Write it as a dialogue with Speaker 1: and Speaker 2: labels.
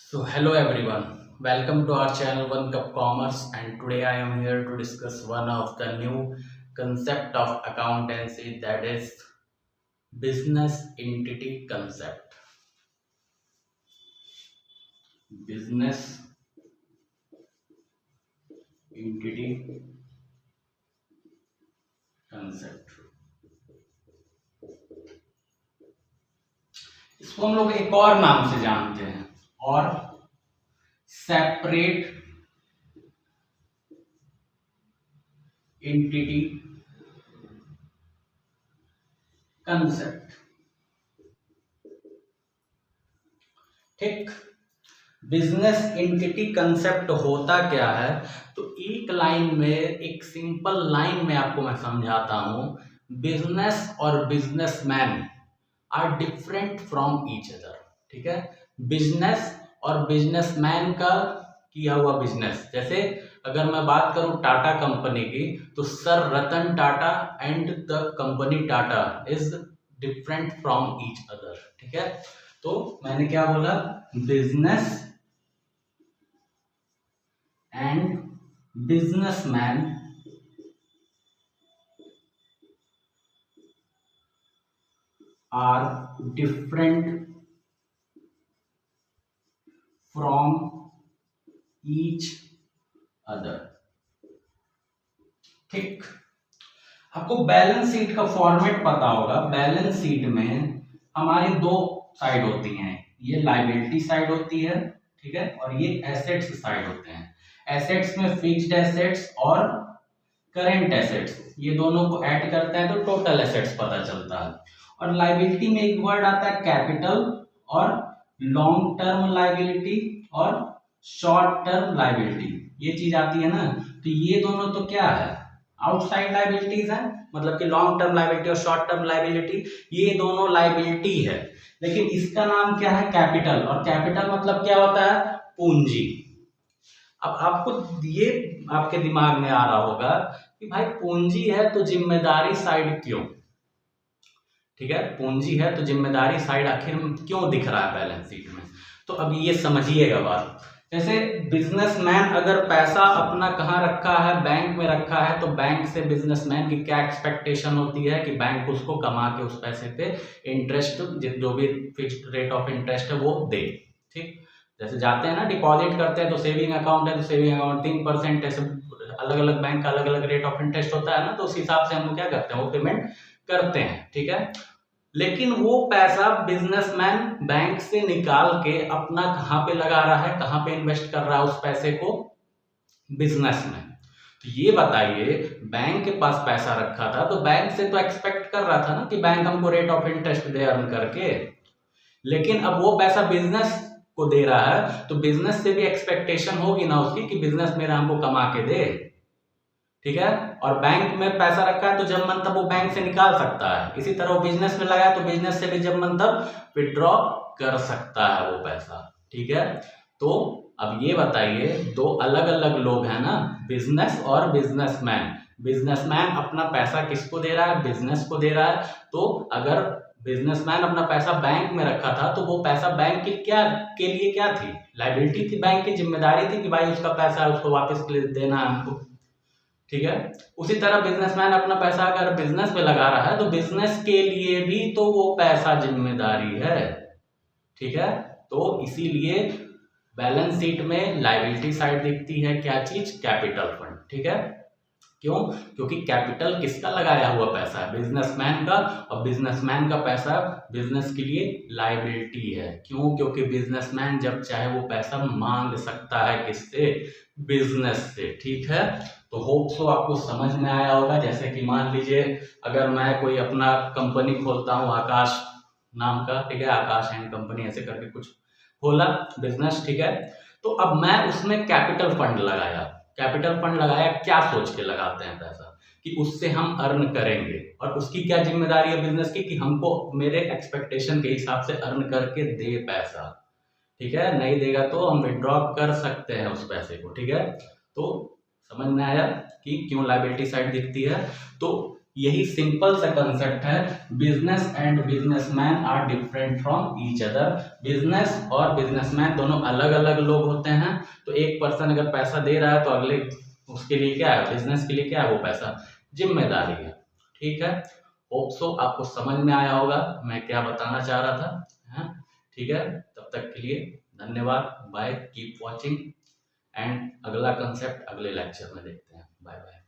Speaker 1: So hello everyone, welcome to our channel One Cup Commerce, and today I am here to discuss one of the new concept of accountancy, that is business entity concept. Business entity concept, इसको हम लोग एक और नाम से जानते हैं, और सेपरेट एंटिटी कंसेप्ट। ठीक, बिजनेस एंटिटी कंसेप्ट होता क्या है? तो एक लाइन में, एक सिंपल लाइन में आपको मैं समझाता हूं। बिजनेस और businessman are different from each other. ठीक है, बिजनेस और बिजनेसमैन का किया हुआ बिजनेस, जैसे अगर मैं बात करूं टाटा कंपनी की, तो sir Ratan Tata and the company Tata is different from each other. ठीक है, तो मैंने क्या बोला? Business and businessman are different from each other। ठीक, आपको बैलेंस शीट का फॉर्मेट पता होगा। बैलेंस शीट में हमारी दो साइड होती हैं, ये लायबिलिटी साइड होती है, ठीक है, और ये एसेट्स साइड होते हैं। एसेट्स में फिक्स्ड एसेट्स और करेंट एसेट्स, ये दोनों को ऐड करते हैं तो टोटल एसेट्स पता चलता है। और लायबिलिटी में एक वर्ड आता है कैपिटल, और लॉन्ग टर्म लायबिलिटी और शॉर्ट टर्म लायबिलिटी, ये चीज आती है ना। तो ये दोनों तो क्या है? आउटसाइड लायबिलिटीज है, मतलब कि लॉन्ग टर्म लायबिलिटी और शॉर्ट टर्म लायबिलिटी, ये दोनों लायबिलिटी है। लेकिन इसका नाम क्या है? कैपिटल। और कैपिटल मतलब क्या होता है? पूंजी। अब आपको ये आपके दिमाग में आ रहा होगा कि भाई पूंजी है तो जिम्मेदारी साइड क्यों? ठीक है, पूंजी है तो जिम्मेदारी साइड आखिर क्यों दिख रहा है बैलेंस शीट में? तो अब ये समझिएगा बात। जैसे बिजनेसमैन अगर पैसा अपना कहाँ रखा है? बैंक में रखा है, तो बैंक से बिजनेसमैन की क्या एक्सपेक्टेशन होती है कि बैंक उसको कमा के उस पैसे पे इंटरेस्ट, जो भी फिक्स्ड रेट ऑफ इंटरेस्ट है वो दे। ठीक, जैसे जाते हैं ना डिपॉजिट करते हैं, तो सेविंग अकाउंट है तो सेविंग अकाउंट 3%, ऐसे अलग अलग बैंक का अलग अलग रेट ऑफ इंटरेस्ट होता है ना, तो उस हिसाब से हम लोग क्या करते हैं, वो पेमेंट करते हैं। ठीक है, लेकिन वो पैसा बिजनेसमैन बैंक से निकाल के अपना कहां पे लगा रहा है, कहां पे इन्वेस्ट कर रहा है उस पैसे को? बिजनेस में। तो ये बताइए, बैंक के पास पैसा रखा था तो बैंक से तो एक्सपेक्ट कर रहा था ना कि बैंक हमको rate of interest they earn करके, लेकिन अब वो पैसा बिजनेस को दे रहा है, तो बिजनेस से भी एक्सपेक्टेशन होगी ना उसकी कि बिजनेस मेरा हमको कमा के दे। ठीक है, और बैंक में पैसा रखा है तो जब मन तब वो बैंक से निकाल सकता है। इसी तरह वो बिजनेस में लगाया तो बिजनेस से भी जब मन तब विड्रॉ कर सकता है वो पैसा। ठीक है, तो अब ये बताइए, दो अलग अलग लोग हैं ना, बिजनेस और बिजनेसमैन। बिजनेसमैन अपना पैसा किसको दे रहा है? बिजनेस को दे रहा है। तो अगर बिजनेसमैन अपना पैसा बैंक में रखा था, तो वो पैसा बैंक की क्या के लिए क्या थी? लायबिलिटी थी, बैंक की जिम्मेदारी थी कि भाई उसका पैसा है उसको वापस देना है हमको। ठीक है, उसी तरह बिजनेसमैन अपना पैसा अगर बिजनेस में लगा रहा है, तो बिजनेस के लिए भी तो वो पैसा जिम्मेदारी है। ठीक है, तो इसीलिए बैलेंस शीट में लायबिलिटी साइड दिखती है क्या चीज? Capital fund. ठीक है, क्यों? क्योंकि कैपिटल किसका लगाया हुआ पैसा है? बिजनेसमैन का, और बिजनेसमैन का पैसा बिजनेस के लिए लायबिलिटी है। क्यों? क्योंकि बिजनेसमैन जब चाहे वो पैसा मांग सकता है, किससे? बिजनेस से। ठीक है, तो होप सो आपको समझ में आया होगा। जैसे कि मान लीजिए अगर मैं कोई अपना कंपनी खोलता हूँ आकाश नाम का, ठीक है, आकाश एंड कंपनी ऐसे करके कुछ खोला बिजनेस। ठीक है, तो अब मैं उसमें कैपिटल फंड लगाया। कैपिटल फंड लगाया क्या सोच के लगाते हैं पैसा? कि उससे हम अर्न करेंगे, और उसकी क्या जिम्मेदारी है बिजनेस की? कि हमको मेरे एक्सपेक्टेशन के हिसाब से अर्न करके दे पैसा। ठीक है, नहीं देगा तो हम विड्रॉ कर सकते हैं उस पैसे को। ठीक है, तो समझ में आया कि क्यों लायबिलिटी साइड दिखती है? तो यही सिंपल सा कंसेप्ट है। Business and businessman are different from each other. Business और बिजनेसमैन दोनों अलग अलग लोग होते हैं। तो एक पर्सन अगर पैसा दे रहा है तो अगले उसके लिए क्या है, बिजनेस के लिए क्या है, वो पैसा जिम्मेदारी है। ठीक है, होप सो आपको समझ में आया होगा मैं क्या बताना चाह रहा था। हाँ, ठीक है, तब तक के लिए धन्यवाद। बाय, कीप वॉचिंग एंड अगला कंसेप्ट अगले लेक्चर में देखते हैं। Bye bye.